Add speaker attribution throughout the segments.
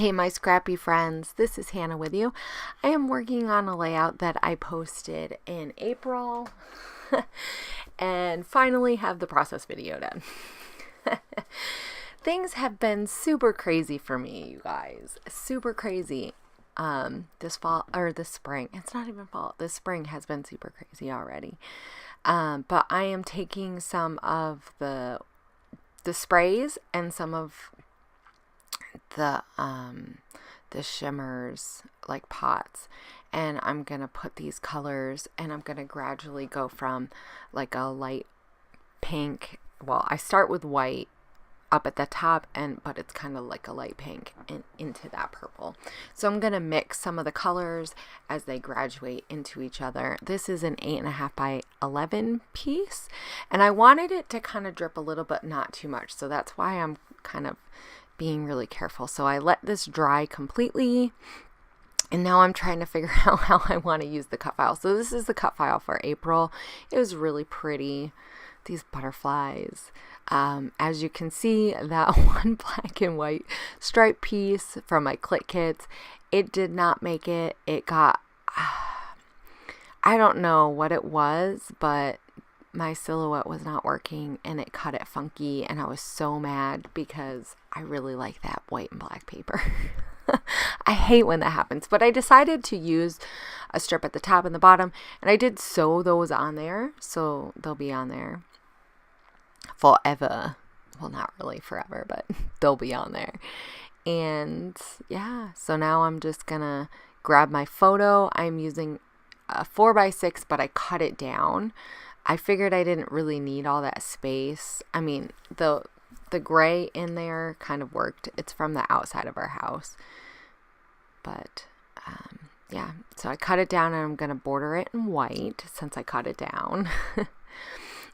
Speaker 1: Hey my scrappy friends, this is Hannah with you. I am working on a layout that I posted in April and finally have the process video done. Things have been super crazy for me, you guys. Super crazy. This fall or this spring. It's not even fall. This spring has been super crazy already. But I am taking some of the sprays and some of the Shimmerz like pots, and I'm gonna put these colors, and I'm gonna gradually go from like a light pink. Well, I start with white up at the top, but it's kind of like a light pink and into that purple. So I'm gonna mix some of the colors as they graduate into each other. This is an 8.5 by 11 piece, and I wanted it to kind of drip a little bit, not too much. So that's why I'm kind of being really careful. So I let this dry completely, and now I'm trying to figure out how I want to use the cut file. So this is the cut file for April. It was really pretty. These butterflies. As you can see, that one black and white stripe piece from my Click Kits, it did not make it. It got, I don't know what it was, but my silhouette was not working and it cut it funky, and I was so mad because I really like that white and black paper. I hate when that happens, but I decided to use a strip at the top and the bottom, and I did sew those on there, so they'll be on there forever. Well, not really forever, but they'll be on there. And yeah, so now I'm just gonna grab my photo. I'm using a 4x6, but I cut it down. I figured I didn't really need all that space. I mean, the gray in there kind of worked. It's from the outside of our house. But yeah, so I cut it down, and I'm going to border it in white since I cut it down.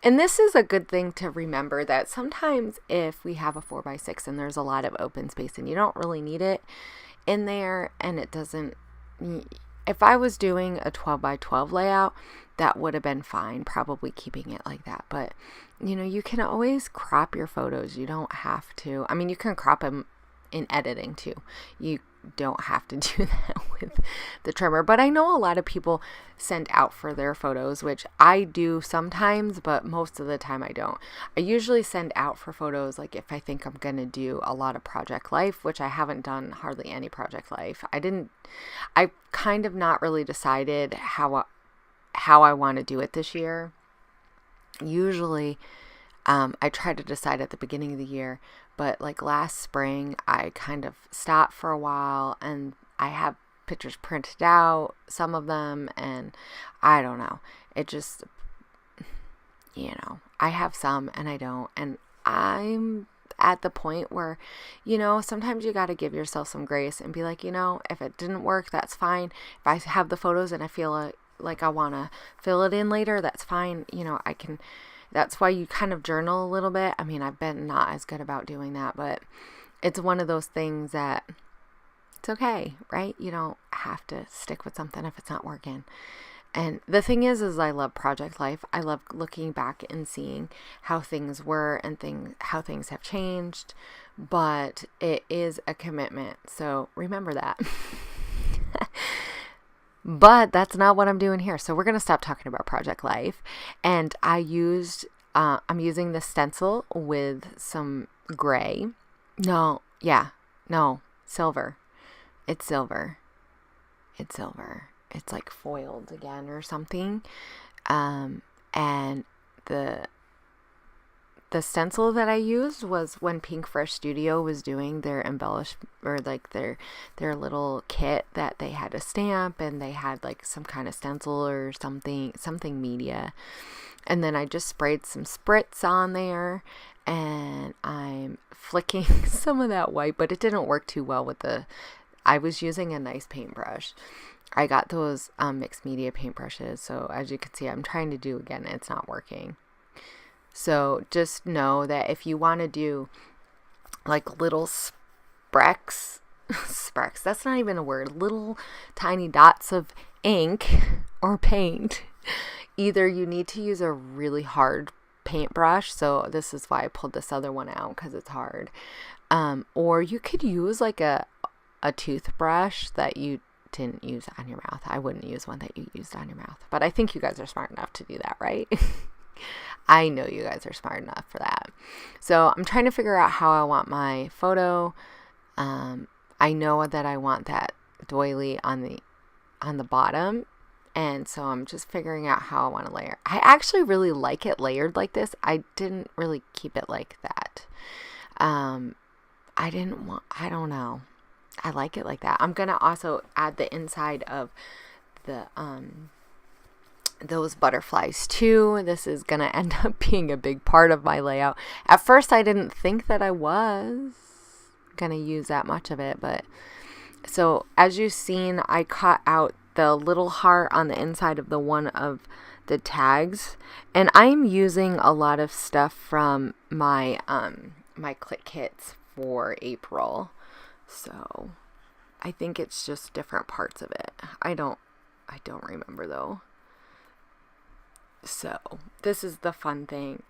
Speaker 1: And this is a good thing to remember, that sometimes if we have a 4x6 and there's a lot of open space and you don't really need it in there, and it doesn't, if I was doing a 12x12 layout, that would have been fine, probably keeping it like that. But, you know, you can always crop your photos. You don't have to. I mean, you can crop them in editing too. You don't have to do that with the trimmer. But I know a lot of people send out for their photos, which I do sometimes, but most of the time I don't. I usually send out for photos like if I think I'm going to do a lot of project life, which I haven't done hardly any project life. I kind of not really decided how I want to do it this year. Usually, I try to decide at the beginning of the year, but like last spring, I kind of stopped for a while, and I have pictures printed out, some of them, and I don't know. It just, you know, I have some and I don't, and I'm at the point where, you know, sometimes you got to give yourself some grace and be like, you know, if it didn't work, that's fine. If I have the photos and I feel like I want to fill it in later, that's fine. You know, I can. That's why you kind of journal a little bit. I mean, I've been not as good about doing that, but it's one of those things that it's okay, right? You don't have to stick with something if it's not working. And the thing is I love project life. I love looking back and seeing how things were and how things have changed, but it is a commitment. So remember that. But that's not what I'm doing here. So we're going to stop talking about project life. And I'm using the stencil with some gray. Silver. It's silver. It's like foiled again or something. And the stencil that I used was when Pink Fresh Studio was doing their embellish, or like their little kit that they had to stamp, and they had like some kind of stencil or something media. And then I just sprayed some Spritz on there, and I'm flicking some of that white, but it didn't work too well with I was using a nice paintbrush. I got those mixed media paintbrushes, so as you can see, I'm trying to do again, it's not working. So just know that if you want to do like little sprecks, that's not even a word, little tiny dots of ink or paint, either you need to use a really hard paintbrush, so this is why I pulled this other one out, because it's hard, or you could use like a a toothbrush that you didn't use on your mouth. I wouldn't use one that you used on your mouth, but I think you guys are smart enough to do that, right? I know you guys are smart enough for that. So I'm trying to figure out how I want my photo. I know that I want that doily on the bottom, and so I'm just figuring out how I want to layer. I actually really like it layered like this. I didn't really keep it like that. I don't know. I like it like that. I'm going to also add the inside of the, those butterflies too. This is going to end up being a big part of my layout. At first, I didn't think that I was going to use that much of it, but so as you've seen, I cut out the little heart on the inside of the one of the tags, and I'm using a lot of stuff from my, my click kits for April. So I think it's just different parts of it. I don't remember though. So this is the fun thing,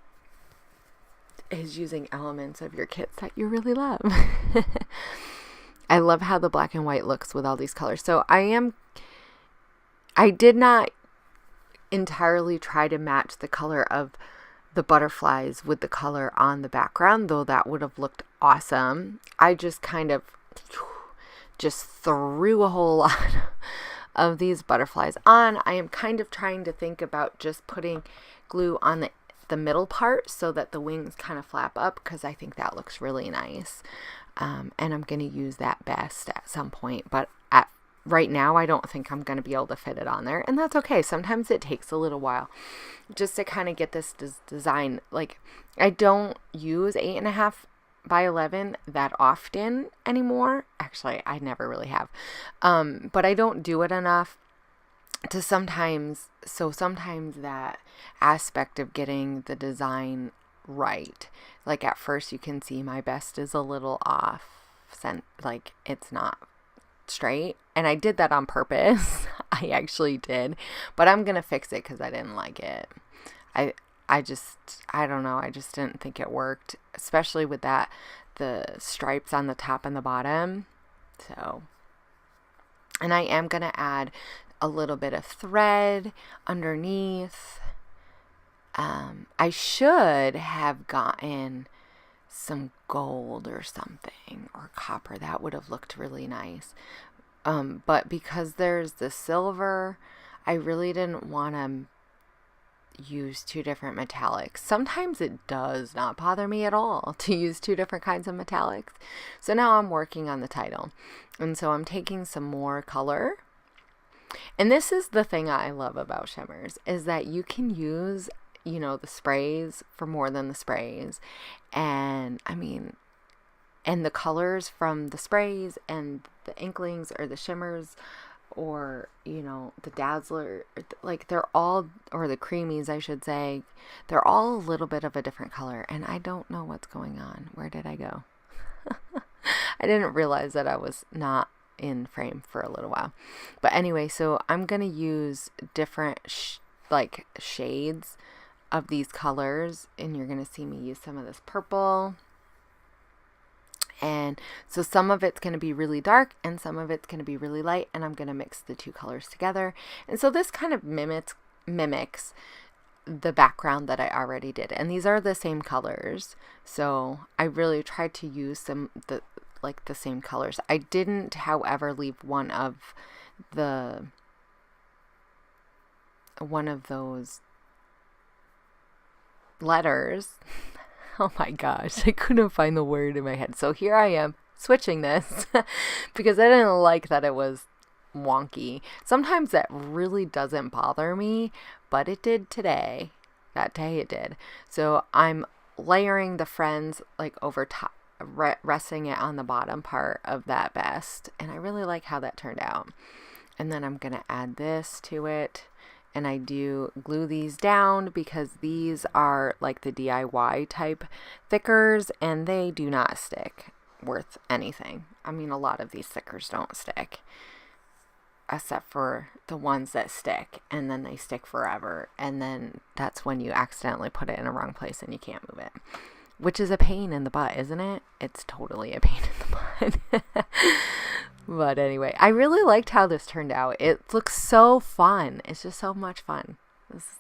Speaker 1: is using elements of your kits that you really love. I love how the black and white looks with all these colors. So I did not entirely try to match the color of the butterflies with the color on the background, though that would have looked awesome. I just kind of just threw a whole lot of these butterflies on. I am kind of trying to think about just putting glue on the middle part so that the wings kind of flap up, because I think that looks really nice. And I'm going to use that best at some point, but right now I don't think I'm going to be able to fit it on there, and that's okay. Sometimes it takes a little while just to kind of get this design. Like, I don't use 8.5 by 11 that often anymore. Actually, I never really have. But I don't do it enough to sometimes that aspect of getting the design right. Like, at first you can see my best is a little off, like it's not straight, and I did that on purpose. I actually did, but I'm gonna fix it because I didn't like it. I don't know, I just didn't think it worked, especially with the stripes on the top and the bottom. So, and I am gonna add a little bit of thread underneath. I should have gotten some gold or something, or copper. That would have looked really nice. But because there's the silver, I really didn't want to use two different metallics. Sometimes it does not bother me at all to use two different kinds of metallics. So now I'm working on the title. And so I'm taking some more color. And this is the thing I love about Shimmerz, is that you can use, you know, the sprays for more than the sprays. And I mean, and the colors from the sprays and the Inklingz or the Shimmerz, or, you know, the Dazzlerz, like they're all, or the creamies, I should say, they're all a little bit of a different color. And I don't know what's going on. Where did I go? I didn't realize that I was not in frame for a little while. But anyway, so I'm going to use different like shades of these colors, and you're going to see me use some of this purple. And so some of it's going to be really dark and some of it's going to be really light, and I'm going to mix the two colors together. And so this kind of mimics the background that I already did. And these are the same colors. So I really tried to use the same colors. I didn't, however, leave one of those letters. Oh my gosh, I couldn't find the word in my head. So here I am switching this because I didn't like that it was wonky. Sometimes that really doesn't bother me, but it did today. That day it did. So I'm layering the friends like over top, resting it on the bottom part of that vest, and I really like how that turned out. And then I'm gonna add this to it. And I do glue these down because these are like the DIY type thickers, and they do not stick worth anything. I mean, a lot of these thickers don't stick, except for the ones that stick, and then they stick forever. And then that's when you accidentally put it in a wrong place and you can't move it, which is a pain in the butt, isn't it? It's totally a pain in the butt. But anyway, I really liked how this turned out. It looks so fun. It's just so much fun. This is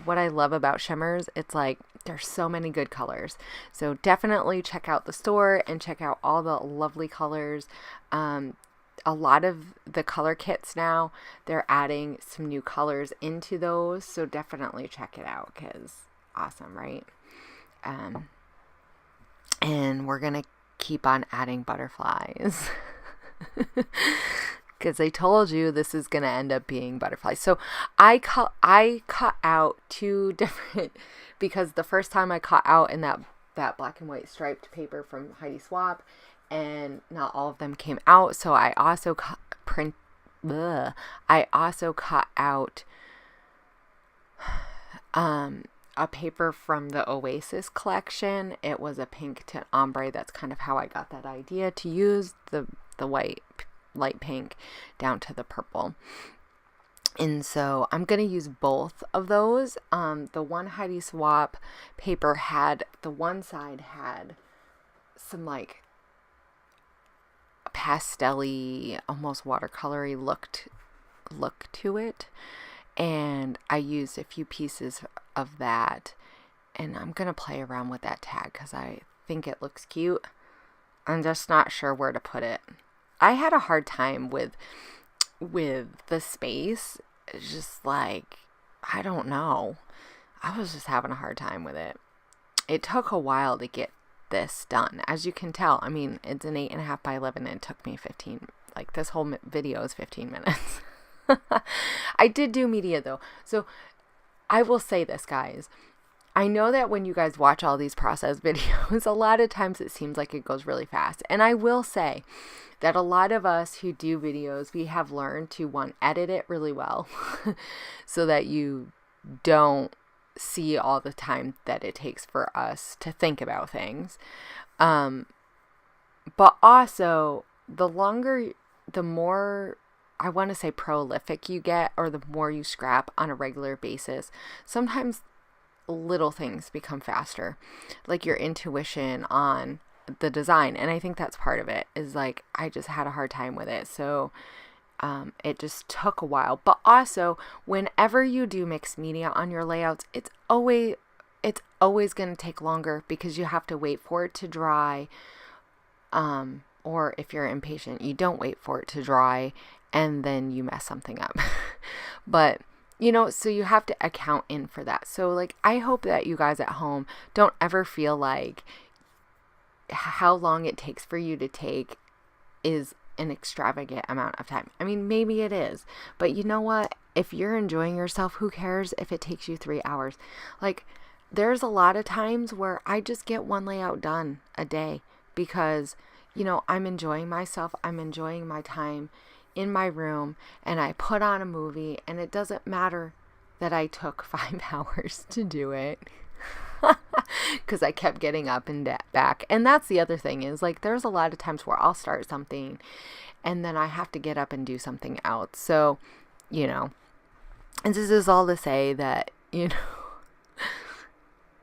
Speaker 1: what I love about Shimmerz. It's like there's so many good colors. So definitely check out the store and check out all the lovely colors. A lot of the color kits now, they're adding some new colors into those. So definitely check it out because awesome, right? And we're going to keep on adding butterflies. Because I told you this is going to end up being butterflies. So I cut out two different, because the first time I cut out in that black and white striped paper from Heidi Swapp, and not all of them came out. So I also cut out a paper from the Oasis collection. It was a pink to ombre. That's kind of how I got that idea to use the white, light pink down to the purple. And so I'm going to use both of those. The one Heidi Swapp paper had, the one side had some like pastel-y, almost watercolory look to it. And I used a few pieces of that. And I'm going to play around with that tag because I think it looks cute. I'm just not sure where to put it. I had a hard time with the space. It's just like, I don't know. I was just having a hard time with it. It took a while to get this done. As you can tell, I mean, it's an 8.5 by 11 and it took me 15, like this whole video is 15 minutes. I did do media though. So I will say this, guys. I know that when you guys watch all these process videos, a lot of times it seems like it goes really fast. And I will say that a lot of us who do videos, we have learned to, one, edit it really well so that you don't see all the time that it takes for us to think about things. But also, the more, I want to say, prolific you get, or the more you scrap on a regular basis, sometimes little things become faster, like your intuition on the design. And I think that's part of it, is like, I just had a hard time with it. So it just took a while. But also, whenever you do mixed media on your layouts, it's always going to take longer because you have to wait for it to dry. Or if you're impatient, you don't wait for it to dry and then you mess something up. But you know, so you have to account in for that. So like, I hope that you guys at home don't ever feel like how long it takes for you to take is an extravagant amount of time. I mean, maybe it is, but you know what? If you're enjoying yourself, who cares if it takes you 3 hours? Like, there's a lot of times where I just get one layout done a day because, you know, I'm enjoying myself. I'm enjoying my time in my room, and I put on a movie, and it doesn't matter that I took 5 hours to do it because I kept getting up and back. And that's the other thing, is like, there's a lot of times where I'll start something and then I have to get up and do something else. So, you know, and this is all to say that, you know,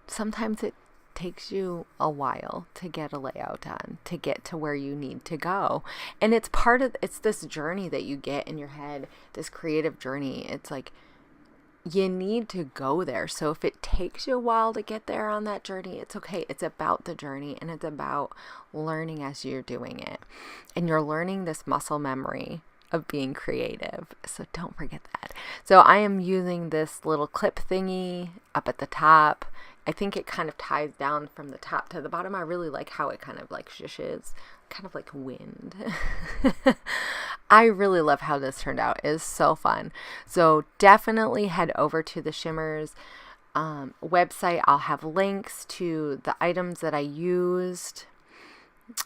Speaker 1: sometimes it takes you a while to get a layout done, to get to where you need to go. And it's this journey that you get in your head, this creative journey. It's like, you need to go there. So if it takes you a while to get there on that journey, it's okay. It's about the journey, and it's about learning as you're doing it. And you're learning this muscle memory of being creative. So don't forget that. So I am using this little clip thingy up at the top. I think it kind of ties down from the top to the bottom. I really like how it kind of like shishes, kind of like wind. I really love how this turned out. It is so fun. So definitely head over to the Shimmerz website. I'll have links to the items that I used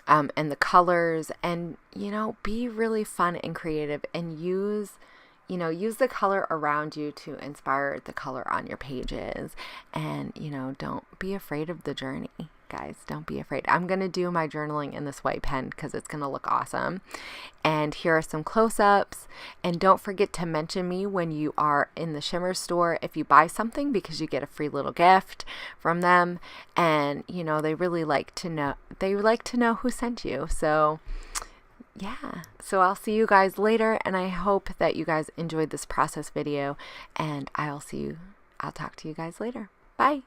Speaker 1: and the colors, and, you know, be really fun and creative, and use the color around you to inspire the color on your pages. And, you know, don't be afraid of the journey, guys. Don't be afraid. I'm going to do my journaling in this white pen because it's going to look awesome. And here are some close-ups. And don't forget to mention me when you are in the Shimmerz store if you buy something, because you get a free little gift from them. And, you know, they really like to know who sent you. So yeah, so I'll see you guys later, and I hope that you guys enjoyed this process video, and I'll talk to you guys later. Bye.